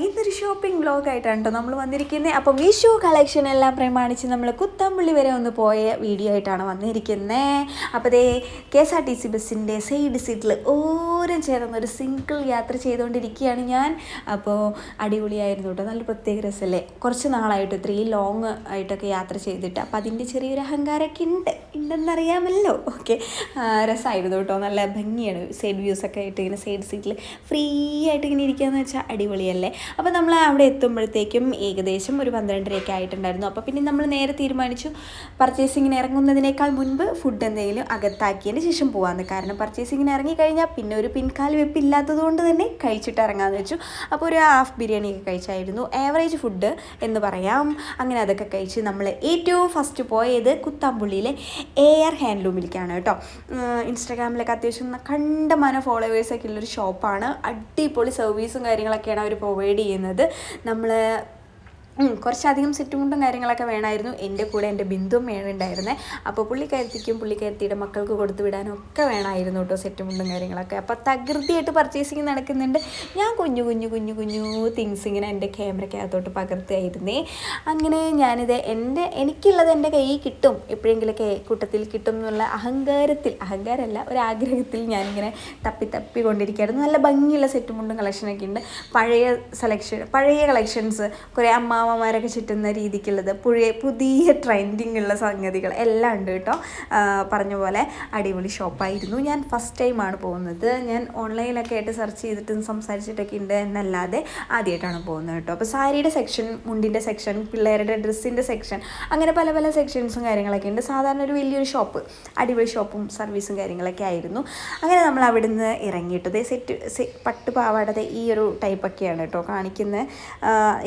ഇന്നൊരു ഷോപ്പിംഗ് വ്ലോഗായിട്ടാണ് കേട്ടോ നമ്മൾ വന്നിരിക്കുന്നത്. അപ്പോൾ വിഷു കളക്ഷൻ എല്ലാം പ്രമാണിച്ച് നമ്മൾ കുത്തമ്പള്ളി വരെ ഒന്ന് പോയ വീഡിയോ ആയിട്ടാണ് വന്നിരിക്കുന്നത്. അപ്പോൾ അതേ KSRTC ബസ്സിൻ്റെ സൈഡ് സീറ്റിൽ ഓരം ചേർന്നൊരു സിംഗിൾ യാത്ര ചെയ്തുകൊണ്ടിരിക്കുകയാണ് ഞാൻ. അപ്പോൾ അടിപൊളിയായിരുന്നു കേട്ടോ, നല്ല പ്രത്യേക രസമല്ലേ. കുറച്ച് നാളായിട്ട് ഇത്രയും ലോങ് ആയിട്ടൊക്കെ യാത്ര ചെയ്തിട്ട് അപ്പോൾ അതിൻ്റെ ചെറിയൊരു അഹങ്കാരമൊക്കെ ഉണ്ടെന്നറിയാമല്ലോ. ഓക്കെ, രസമായിരുന്നു കേട്ടോ, നല്ല ഭംഗിയാണ്. സൈഡ് വ്യൂസൊക്കെ ആയിട്ട് ഇങ്ങനെ സൈഡ് സീറ്റിൽ ഫ്രീ ആയിട്ട് ഇങ്ങനെ ഇരിക്കുകയെന്ന് വെച്ചാൽ അടിപൊളിയല്ലേ. അപ്പോൾ നമ്മൾ അവിടെ എത്തുമ്പോഴത്തേക്കും ഏകദേശം ഒരു 12:30 ആയിട്ടുണ്ടായിരുന്നു. അപ്പോൾ പിന്നെ നമ്മൾ നേരെ തീരുമാനിച്ചു പർച്ചേസിങ്ങിന് ഇറങ്ങുന്നതിനേക്കാൾ മുൻപ് ഫുഡ് എന്തെങ്കിലും അകത്താക്കിയതിന് ശേഷം പോകാമെന്ന്. കാരണം പർച്ചേസിങ്ങിന് ഇറങ്ങിക്കഴിഞ്ഞാൽ പിന്നെ ഒരു പിൻകാൽ വെപ്പില്ലാത്തത് കൊണ്ട് തന്നെ കഴിച്ചിട്ട് ഇറങ്ങാമെന്ന് വെച്ചു. അപ്പോൾ ഒരു ഹാഫ് ബിരിയാണിയൊക്കെ കഴിച്ചായിരുന്നു, ആവറേജ് ഫുഡ് എന്ന് പറയാം. അങ്ങനെ അതൊക്കെ കഴിച്ച് നമ്മൾ ഏറ്റവും ഫസ്റ്റ് പോയത് കുത്താമ്പുള്ളിയിലെ AR ഹാൻഡ്ലൂമിലേക്കാണ് കേട്ടോ. ഇൻസ്റ്റാഗ്രാമിലൊക്കെ അത്യാവശ്യം കണ്ടമാനം ഫോളോവേഴ്സൊക്കെ ഉള്ളൊരു ഷോപ്പാണ്. അടിപൊളി സർവീസും കാര്യങ്ങളൊക്കെയാണ് അവർ പ്രൊവൈഡ് ചെയ്യുന്നത്. നമ്മൾ കുറച്ചധികം സെറ്റുമുണ്ടും കാര്യങ്ങളൊക്കെ വേണമായിരുന്നു. എൻ്റെ കൂടെ എൻ്റെ ബിന്ദുവും വേണമുണ്ടായിരുന്നേ. അപ്പോൾ പുള്ളിക്കാരത്തിയുടെ മക്കൾക്ക് കൊടുത്തു വിടാനും ഒക്കെ വേണമായിരുന്നു കേട്ടോ സെറ്റുമുണ്ടും കാര്യങ്ങളൊക്കെ. അപ്പോൾ തകൃതിയായിട്ട് പർച്ചേസിങ് നടക്കുന്നുണ്ട്. ഞാൻ കുഞ്ഞു തിങ്സ് ഇങ്ങനെ എൻ്റെ ക്യാമറയ്ക്കകത്തോട്ട് പകർത്തിയായിരുന്നേ. അങ്ങനെ ഞാനിത് എനിക്കുള്ളത് എൻ്റെ കയ്യിൽ കിട്ടും, എപ്പോഴെങ്കിലൊക്കെ കൂട്ടത്തിൽ കിട്ടും എന്നുള്ള അഹങ്കാരമല്ല, ഒരാഗ്രഹത്തിൽ ഞാനിങ്ങനെ തപ്പി കൊണ്ടിരിക്കുകയായിരുന്നു. നല്ല ഭംഗിയുള്ള സെറ്റുമുണ്ടും കളക്ഷനൊക്കെ ഉണ്ട്. പഴയ കളക്ഷൻസ്, കുറേ അമ്മാവന്മാരൊക്കെ ചുറ്റുന്ന രീതിക്കുള്ളത്, പുതിയ ട്രെൻഡിങ് ഉള്ള സംഗതികൾ എല്ലാം ഉണ്ട് കേട്ടോ. പറഞ്ഞ പോലെ അടിപൊളി ഷോപ്പായിരുന്നു. ഞാൻ ഫസ്റ്റ് ടൈമാണ് പോകുന്നത്. ഞാൻ ഓൺലൈനിലൊക്കെ ആയിട്ട് സെർച്ച് ചെയ്തിട്ട് സംസാരിച്ചിട്ടൊക്കെ ഉണ്ട് എന്നല്ലാതെ ആദ്യമായിട്ടാണ് പോകുന്നത് കേട്ടോ. അപ്പോൾ സാരിയുടെ സെക്ഷൻ, മുണ്ടിൻ്റെ സെക്ഷൻ, പിള്ളേരുടെ ഡ്രസ്സിൻ്റെ സെക്ഷൻ, അങ്ങനെ പല സെക്ഷൻസും കാര്യങ്ങളൊക്കെ ഉണ്ട്. സാധാരണ ഒരു വലിയൊരു ഷോപ്പ്, അടിപൊളി ഷോപ്പും സർവീസും കാര്യങ്ങളൊക്കെ ആയിരുന്നു. അങ്ങനെ നമ്മൾ അവിടെ നിന്ന് ഇറങ്ങിയിട്ടത് പട്ടുപാവാടത്തെ ഈ ഒരു ടൈപ്പൊക്കെയാണ് കേട്ടോ കാണിക്കുന്നത്.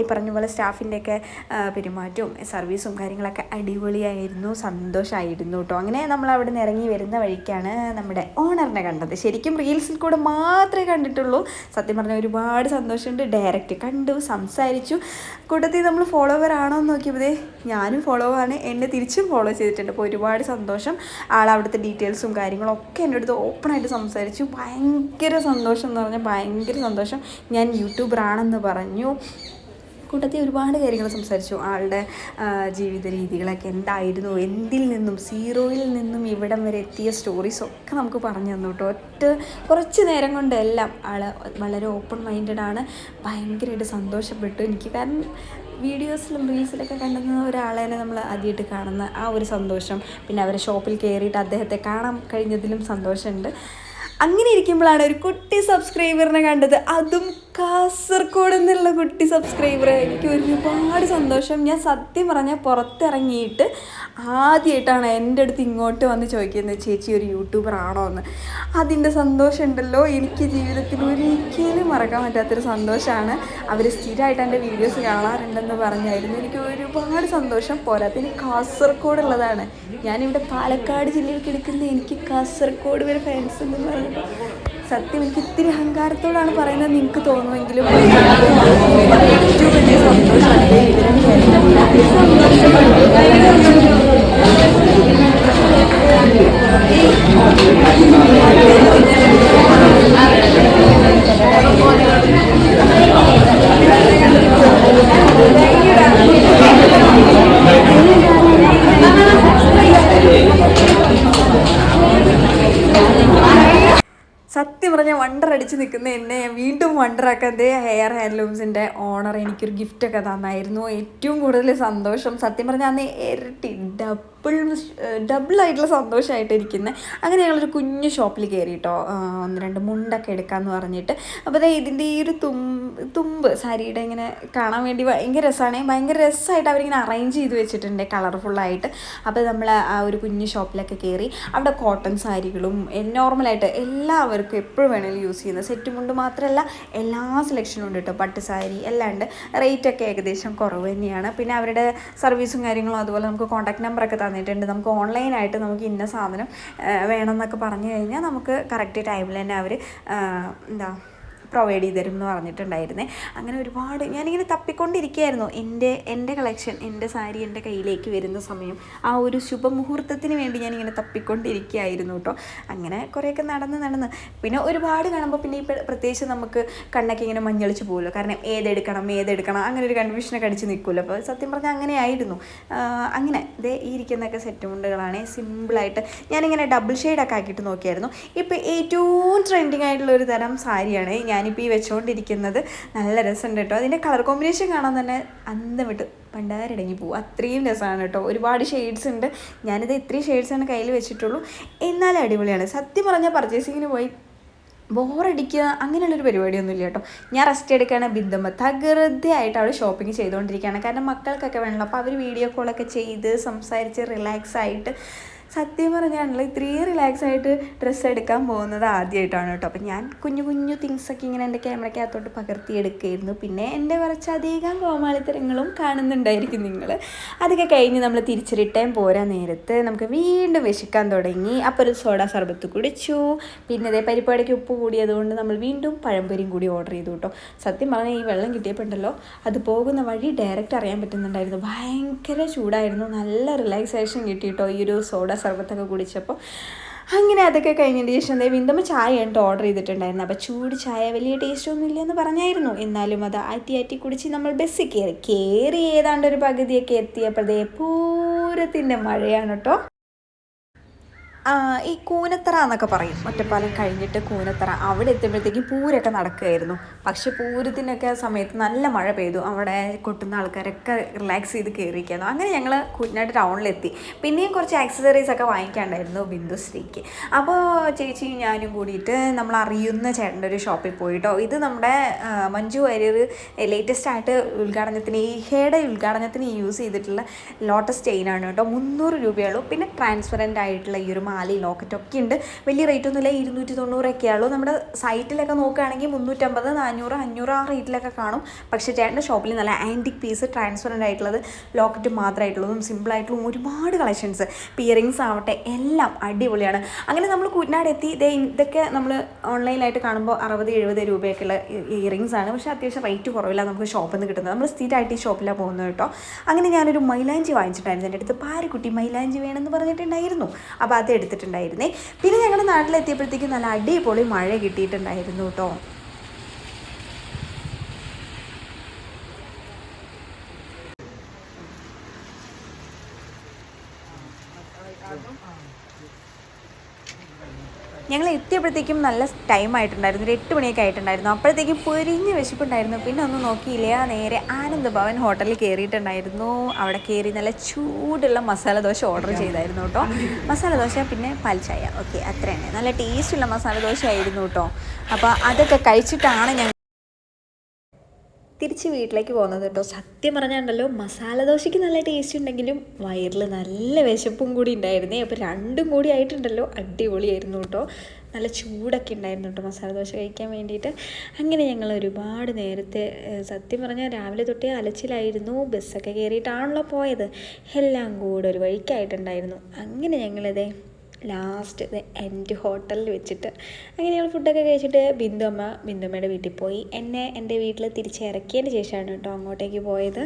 ഈ പറഞ്ഞ പോലെ സ്റ്റാഫിൻ്റെയൊക്കെ പെരുമാറ്റവും സർവീസും കാര്യങ്ങളൊക്കെ അടിപൊളിയായിരുന്നു, സന്തോഷമായിരുന്നു കേട്ടോ. അങ്ങനെ നമ്മൾ അവിടെ നിന്ന് ഇറങ്ങി വരുന്ന വഴിക്കാണ് നമ്മുടെ ഓണറിനെ കണ്ടത്. ശരിക്കും റീൽസിൽ കൂടെ മാത്രമേ കണ്ടിട്ടുള്ളൂ. സത്യം പറഞ്ഞാൽ ഒരുപാട് സന്തോഷമുണ്ട്. ഡയറക്റ്റ് കണ്ടു, സംസാരിച്ചു. കൂട്ടത്തിൽ നമ്മൾ ഫോളോവർ ആണോ എന്ന് നോക്കിയപ്പോൾ ഞാനും ഫോളോവാണ്, എന്നെ തിരിച്ചും ഫോളോ ചെയ്തിട്ടുണ്ട്. അപ്പോൾ ഒരുപാട് സന്തോഷം. അവിടുത്തെ ഡീറ്റെയിൽസും കാര്യങ്ങളും ഒക്കെ എൻ്റെ അടുത്ത് ഓപ്പണായിട്ട് സംസാരിച്ചു. ഭയങ്കര സന്തോഷം എന്ന് പറഞ്ഞാൽ ഭയങ്കര സന്തോഷം. ഞാൻ യൂട്യൂബറാണെന്ന് പറഞ്ഞു. കൂട്ടത്തിൽ ഒരുപാട് കാര്യങ്ങൾ സംസാരിച്ചു. ആളുടെ ജീവിത രീതികളൊക്കെ എന്തായിരുന്നു, എന്തിൽ നിന്നും സീറോയിൽ നിന്നും ഇവിടം വരെ എത്തിയ സ്റ്റോറീസൊക്കെ നമുക്ക് പറഞ്ഞു തന്നു കേട്ടോ. കുറച്ച് നേരം കൊണ്ട് എല്ലാം ആൾ വളരെ ഓപ്പൺ മൈൻഡഡാണ്. ഭയങ്കരമായിട്ട് സന്തോഷപ്പെട്ടു എനിക്ക്. കാരണം വീഡിയോസിലും റീൽസിലൊക്കെ കണ്ടുന്ന ഒരാളെ നമ്മൾ ആദ്യമായിട്ട് കാണുന്ന ആ ഒരു സന്തോഷം, പിന്നെ അവരെ ഷോപ്പിൽ കയറിയിട്ട് അദ്ദേഹത്തെ കാണാൻ കഴിഞ്ഞതിലും സന്തോഷമുണ്ട്. അങ്ങനെ ഇരിക്കുമ്പോഴാണ് ഒരു കുട്ടി സബ്സ്ക്രൈബറിനെ കണ്ടത്, അതും കാസർഗോഡ് എന്നുള്ള കുട്ടി സബ്സ്ക്രൈബർ. എനിക്ക് ഒരുപാട് സന്തോഷം. ഞാൻ സത്യം പറഞ്ഞാൽ പുറത്തിറങ്ങിയിട്ട് ആദ്യമായിട്ടാണ് എൻ്റെ അടുത്ത് ഇങ്ങോട്ട് വന്ന് ചോദിക്കുന്നത്, ചേച്ചി ഒരു യൂട്യൂബർ ആണോ എന്ന്. അതിൻ്റെ സന്തോഷം ഉണ്ടല്ലോ എനിക്ക് ജീവിതത്തിൽ ഒരിക്കലും മറക്കാൻ പറ്റാത്തൊരു സന്തോഷമാണ്. അവർ സ്ഥിരമായിട്ട് എൻ്റെ വീഡിയോസ് കാണാറുണ്ടെന്ന് പറഞ്ഞായിരുന്നു. എനിക്ക് ഒരുപാട് സന്തോഷം. പോരാത്തിന് കാസർഗോഡുള്ളതാണ്. ഞാനിവിടെ പാലക്കാട് ജില്ലയിൽ കിടക്കുന്ന എനിക്ക് കാസർഗോഡ് വരെ ഫാൻസ് ഉണ്ടെന്ന് പറഞ്ഞു. സത്യം എനിക്ക് ഇത്തിരി അഹങ്കാരത്തോടാണ് പറയുന്നത് നിങ്ങൾക്ക് തോന്നുമെങ്കിലും ഏറ്റവും വലിയ സന്തോഷമാണ് സത്യം പറഞ്ഞാൽ വണ്ടറടിച്ച് നിൽക്കുന്ന എന്നെ വീണ്ടും വണ്ടറാക്കാതെ ഹെയർ ഹാൻഡ്ലൂംസിൻ്റെ ഓണർ എനിക്കൊരു ഗിഫ്റ്റൊക്കെ തന്നായിരുന്നു. ഏറ്റവും കൂടുതൽ സന്തോഷം സത്യം പറഞ്ഞാൽ അന്ന് ഇരട്ടി ഡബിളായിട്ടുള്ള സന്തോഷമായിട്ടിരിക്കുന്നത്. അങ്ങനെ ഞങ്ങളൊരു കുഞ്ഞു ഷോപ്പിൽ കയറി കേട്ടോ, 1-2 മുണ്ടൊക്കെ എടുക്കാമെന്ന് പറഞ്ഞിട്ട്. അപ്പോൾ ഇതിൻ്റെ ഈ ഒരു തുമ്പ് സാരിയുടെ ഇങ്ങനെ കാണാൻ വേണ്ടി ഭയങ്കര രസമാണ്. ഭയങ്കര രസമായിട്ട് അവരിങ്ങനെ അറേഞ്ച് ചെയ്ത് വെച്ചിട്ടുണ്ട് കളർഫുള്ളായിട്ട്. അപ്പോൾ നമ്മൾ ആ ഒരു കുഞ്ഞു ഷോപ്പിലൊക്കെ കയറി. അവിടെ കോട്ടൺ സാരികളും നോർമലായിട്ട് എല്ലാവർക്കും എപ്പോഴും വേണമെങ്കിലും യൂസ് ചെയ്യുന്ന സെറ്റ് മുണ്ട് മാത്രമല്ല എല്ലാ സെലക്ഷനും ഉണ്ട് കേട്ടോ. പട്ട് സാരി എല്ലാം ഉണ്ട്. റേറ്റൊക്കെ ഏകദേശം കുറവ് തന്നെയാണ്. പിന്നെ അവരുടെ സർവീസും കാര്യങ്ങളും അതുപോലെ നമുക്ക് കോൺടാക്ട് നമ്പറൊക്കെ തന്നിട്ടുണ്ട്. നമുക്ക് ഓൺലൈനായിട്ട് നമുക്ക് ഇന്ന സാധനം വേണമെന്നൊക്കെ പറഞ്ഞു കഴിഞ്ഞാൽ നമുക്ക് കറക്റ്റ് ടൈമിൽ തന്നെ അവർ പ്രൊവൈഡ് ചെയ്ത് തരും എന്ന് പറഞ്ഞിട്ടുണ്ടായിരുന്നേ. അങ്ങനെ ഒരുപാട് ഞാനിങ്ങനെ തപ്പിക്കൊണ്ടിരിക്കുകയായിരുന്നു. എൻ്റെ കളക്ഷൻ, എൻ്റെ സാരി എൻ്റെ കയ്യിലേക്ക് വരുന്ന സമയം ആ ഒരു ശുഭമുഹൂർത്തത്തിന് വേണ്ടി ഞാനിങ്ങനെ തപ്പിക്കൊണ്ടിരിക്കുകയായിരുന്നു കേട്ടോ. അങ്ങനെ കുറേയൊക്കെ നടന്ന് പിന്നെ ഒരുപാട് കാണുമ്പോൾ പിന്നെ ഇപ്പോൾ പ്രത്യേകിച്ച് നമുക്ക് കണ്ണൊക്കെ ഇങ്ങനെ മഞ്ഞളിച്ച് പോകുമല്ലോ. കാരണം ഏതെടുക്കണം അങ്ങനെ ഒരു കൺഫ്യൂഷനൊക്കെ അടിച്ച് നിൽക്കുമല്ലോ. അപ്പോൾ സത്യം പറഞ്ഞാൽ അങ്ങനെയായിരുന്നു. അങ്ങനെ ഈ ഇരിക്കുന്നതൊക്കെ സെറ്റ് മുണ്ടുകളാണ്. സിമ്പിളായിട്ട് ഞാനിങ്ങനെ ഡബിൾ ഷെയ്ഡൊക്കെ ആക്കിയിട്ട് നോക്കിയായിരുന്നു. ഇപ്പോൾ ഏറ്റവും ട്രെൻഡിങ് ആയിട്ടുള്ള ഒരു തരം സാരിയാണ് ഞാനിപ്പോൾ ഈ വെച്ചുകൊണ്ടിരിക്കുന്നത്. നല്ല രസമുണ്ട് കേട്ടോ. അതിൻ്റെ കളർ കോമ്പിനേഷൻ കാണാൻ തന്നെ അന്തം വിട്ട് പണ്ടാരടങ്ങി പോകും. അത്രയും രസമാണ് കേട്ടോ. ഒരുപാട് ഷെയ്ഡ്സ് ഉണ്ട്. ഞാനിത് ഇത്രയും ഷെയ്ഡ്സാണ് കയ്യിൽ വെച്ചിട്ടുള്ളൂ. എന്നാലും അടിപൊളിയാണ്. സത്യം പറഞ്ഞാൽ പർച്ചേസിങ്ങിന് പോയി ബോറടിക്കുക അങ്ങനെയുള്ളൊരു പരിപാടിയൊന്നുമില്ല കേട്ടോ. ഞാൻ റെസ്റ്റ് എടുക്കുകയാണ്. ബിന്ദമ്മ തകൃതിയായിട്ട് അവിടെ ഷോപ്പിംഗ് ചെയ്തുകൊണ്ടിരിക്കുകയാണ്. കാരണം മക്കൾക്കൊക്കെ വേണമല്ലോ. അപ്പോൾ അവർ വീഡിയോ കോളൊക്കെ ചെയ്ത് സംസാരിച്ച് റിലാക്സ് ആയിട്ട്, സത്യം പറഞ്ഞാണല്ലോ ഇത്രയും റിലാക്സ് ആയിട്ട് ഡ്രസ്സ് എടുക്കാൻ പോകുന്നത് ആദ്യമായിട്ടാണ് കേട്ടോ. അപ്പം ഞാൻ കുഞ്ഞു തിങ്സൊക്കെ ഇങ്ങനെ എൻ്റെ ക്യാമറയ്ക്കകത്തോട്ട് പകർത്തിയെടുക്കുകയായിരുന്നു. പിന്നെ എൻ്റെ കുറച്ചധികം കോമാളിത്തരങ്ങളും കാണുന്നുണ്ടായിരിക്കും നിങ്ങൾ. അതൊക്കെ കഴിഞ്ഞ് നമ്മൾ തിരിച്ച് റിട്ടേൺ പോരാൻ നേരത്ത് നമുക്ക് വീണ്ടും വിശക്കാൻ തുടങ്ങി. അപ്പോൾ ഒരു സോഡ സർബത്ത് കുടിച്ചു. പിന്നെ ഇതേ പരിപാടിക്ക് ഉപ്പ് കൂടിയതുകൊണ്ട് നമ്മൾ വീണ്ടും പഴംപൊരിയും കൂടി ഓർഡർ ചെയ്തു കേട്ടോ. സത്യം പറഞ്ഞാൽ ഈ വെള്ളം കിട്ടിയപ്പോണ്ടല്ലോ അത് പോകുന്ന വഴി ഡയറക്റ്റ് അറിയാൻ പറ്റുന്നുണ്ടായിരുന്നു. ഭയങ്കര ചൂടായിരുന്നു. നല്ല റിലാക്സേഷൻ കിട്ടിയിട്ടോ ഈ ഒരു സോഡ സർബത്തൊക്കെ കുടിച്ചപ്പോൾ. അങ്ങനെ അതൊക്കെ കഴിഞ്ഞതിന് ശേഷം ബിന്ദമ്മ ചായ ഉണ്ട് ഓർഡർ ചെയ്തിട്ടുണ്ടായിരുന്നു. അപ്പോൾ ചൂട് ചായ വലിയ ടേസ്റ്റ് ഒന്നും ഇല്ലെന്ന് പറഞ്ഞായിരുന്നു. എന്നാലും അത് ആറ്റി കുടിച്ച് നമ്മൾ ബസ്സിൽ കയറി ഏതാണ്ട് ഒരു പകുതിയൊക്കെ എത്തിയപ്പോഴേ പൂരത്തിൻ്റെ മഴയാണ് കേട്ടോ. ഈ കൂനത്തറ എന്നൊക്കെ പറയും, ഒറ്റപ്പാലം കഴിഞ്ഞിട്ട് കൂനത്തറ. അവിടെ എത്തുമ്പോഴത്തേക്കും പൂരമൊക്കെ നടക്കുകയായിരുന്നു. പക്ഷെ പൂരത്തിനൊക്കെ സമയത്ത് നല്ല മഴ പെയ്തു. അവിടെ കൊട്ടുന്ന ആൾക്കാരൊക്കെ റിലാക്സ് ചെയ്ത് കയറിയിരിക്കുന്നു. അങ്ങനെ ഞങ്ങൾ കുട്ടനാട് ടൗണിലെത്തി. പിന്നെയും കുറച്ച് ആക്സസറീസ് ഒക്കെ വാങ്ങിക്കാണ്ടായിരുന്നു ബിന്ദുശ്രീക്ക്. അപ്പോൾ ചേച്ചിയും ഞാനും കൂടിയിട്ട് നമ്മൾ അറിയുന്ന ചേട്ടൻ്റെ ഒരു ഷോപ്പിൽ പോയിട്ടോ. ഇത് നമ്മുടെ മഞ്ജു വാര്യർ ലേറ്റസ്റ്റ് ആയിട്ട് ഉദ്ഘാടനത്തിന്, ഈ ഹേയുടെ ഉദ്ഘാടനത്തിന് യൂസ് ചെയ്തിട്ടുള്ള ലോട്ടസ് ചെയിനാണ് കേട്ടോ. 300 രൂപയുള്ളൂ. പിന്നെ ട്രാൻസ്പെറൻ്റ് ആയിട്ടുള്ള ഈ ഒരു മാലി ലോക്കറ്റൊക്കെ ഉണ്ട്. വലിയ റേറ്റ് ഒന്നുമില്ല, 290 ഉള്ളൂ. നമ്മുടെ സൈറ്റിലൊക്കെ നോക്കുകയാണെങ്കിൽ 350, 400, 500 ആ റേറ്റിലൊക്കെ കാണും. പക്ഷേ ചേട്ടൻ്റെ ഷോപ്പിൽ നല്ല ആൻറ്റിക് പീസ്, ട്രാൻസ്പെറൻ്റ് ആയിട്ടുള്ളത്, ലോക്കറ്റ് മാത്രമായിട്ടുള്ളതും സിമ്പിളായിട്ടുള്ളതും ഒരുപാട് കളക്ഷൻസ്, ഇയറിങ്സ് ആവട്ടെ എല്ലാം അടിപൊളിയാണ്. അങ്ങനെ നമ്മൾ കുട്ടനാട് എത്തി. ഇതൊക്കെ നമ്മൾ ഓൺലൈനായിട്ട് കാണുമ്പോൾ 60-70 രൂപയൊക്കെയുള്ള ഇയറിങ്സ് ആണ്. പക്ഷേ അത്യാവശ്യം റേറ്റ് കുറവില്ല നമുക്ക് ഷോപ്പിൽ നിന്ന് കിട്ടുന്നത്. നമ്മൾ സ്ഥിരമായിട്ട് ഈ ഷോപ്പിലാണ് പോകുന്നത് കേട്ടോ. അങ്ങനെ ഞാനൊരു മൈലാഞ്ചി വാങ്ങിച്ചിട്ടുണ്ടായിരുന്നു. എൻ്റെ അടുത്ത് പാരക്കുട്ടി മൈലാഞ്ചി വേണമെന്ന് പറഞ്ഞിട്ടുണ്ടായിരുന്നു. അപ്പോൾ അത് എടുത്തിട്ടുണ്ടായിരുന്നേ. പിന്നെ ഞങ്ങളുടെ നാട്ടിലെത്തിയപ്പോഴത്തേക്കും നല്ല അടിപൊളി മഴ കിട്ടിയിട്ടുണ്ടായിരുന്നു കേട്ടോ. ഞങ്ങൾ എത്തിയപ്പോഴത്തേക്കും നല്ല ടൈം ആയിട്ടുണ്ടായിരുന്നു. ഒരു 8 മണിയൊക്കെ ആയിട്ടുണ്ടായിരുന്നു. അപ്പോഴത്തേക്കും പൊരിഞ്ഞ് വിശപ്പുണ്ടായിരുന്നു. പിന്നെ ഒന്നും നോക്കിയില്ല, നേരെ ആനന്ദ് ഭവൻ ഹോട്ടലിൽ കയറിയിട്ടുണ്ടായിരുന്നു. അവിടെ കയറി നല്ല ചൂടുള്ള മസാല ദോശ ഓർഡർ ചെയ്തായിരുന്നു കേട്ടോ. മസാല ദോശ പിന്നെ പാൽ ചായ, ഓക്കെ അത്ര തന്നെ. നല്ല ടേസ്റ്റുള്ള മസാല ദോശ ആയിരുന്നു കേട്ടോ. അപ്പോൾ അതൊക്കെ കഴിച്ചിട്ടാണ് ഞാൻ തിരിച്ച് വീട്ടിലേക്ക് പോകുന്നത് കേട്ടോ. സത്യം പറഞ്ഞാണ്ടല്ലോ മസാല ദോശയ്ക്ക് നല്ല ടേസ്റ്റ് ഉണ്ടെങ്കിലും വയറിൽ നല്ല വിശപ്പും കൂടി ഉണ്ടായിരുന്നേ. അപ്പോൾ രണ്ടും കൂടി ആയിട്ടുണ്ടല്ലോ അടിപൊളിയായിരുന്നു കേട്ടോ. നല്ല ചൂടൊക്കെ ഉണ്ടായിരുന്നു കേട്ടോ മസാല ദോശ കഴിക്കാൻ വേണ്ടിയിട്ട്. അങ്ങനെ ഞങ്ങൾ ഒരുപാട് നേരത്തെ, സത്യം പറഞ്ഞാൽ രാവിലെ തൊട്ടേ അലച്ചിലായിരുന്നു. ബസ്സൊക്കെ കയറിയിട്ടാണല്ലോ പോയത്. എല്ലാം കൂടെ ഒരു വഴിക്കായിട്ടുണ്ടായിരുന്നു. അങ്ങനെ ഞങ്ങളിതേ ലാസ്റ്റ് എൻ്റെ ഹോട്ടലിൽ വെച്ചിട്ട് അങ്ങനെ ഞങ്ങൾ ഫുഡൊക്കെ കഴിച്ചിട്ട് ബിന്ദുമ്മയുടെ വീട്ടിൽ പോയി. എന്നെ എൻ്റെ വീട്ടിൽ തിരിച്ചിറക്കിയതിന് ശേഷമാണ് കേട്ടോ അങ്ങോട്ടേക്ക് പോയത്.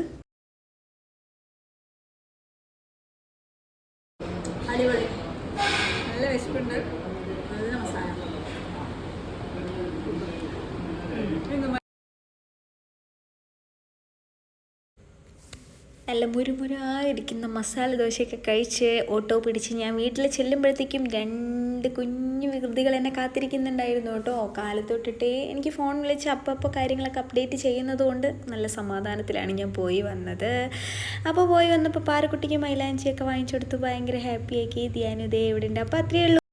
അടിപൊളി, നല്ല വിശപ്പുണ്ട്, നല്ല മസാല. നല്ല മുരുമുരായിരിക്കുന്ന മസാല ദോശയൊക്കെ കഴിച്ച് ഓട്ടോ പിടിച്ച് ഞാൻ വീട്ടിൽ ചെല്ലുമ്പോഴത്തേക്കും 2 കുഞ്ഞു വികൃതികൾ എന്നെ കാത്തിരിക്കുന്നുണ്ടായിരുന്നു കേട്ടോ. കാലത്തൊട്ടിട്ടേ എനിക്ക് ഫോൺ വിളിച്ച് അപ്പോൾ കാര്യങ്ങളൊക്കെ അപ്ഡേറ്റ് ചെയ്യുന്നത് കൊണ്ട് നല്ല സമാധാനത്തിലാണ് ഞാൻ പോയി വന്നത്. അപ്പോൾ പോയി വന്നപ്പോൾ പാരക്കുട്ടിക്ക് മൈലാഞ്ചിയൊക്കെ വാങ്ങിച്ചു കൊടുത്ത് ഭയങ്കര ഹാപ്പിയാക്കി. ധ്യാനുദേ ഇവിടെ ഉണ്ട്. അപ്പോൾ അത്രയേ ഉള്ളൂ.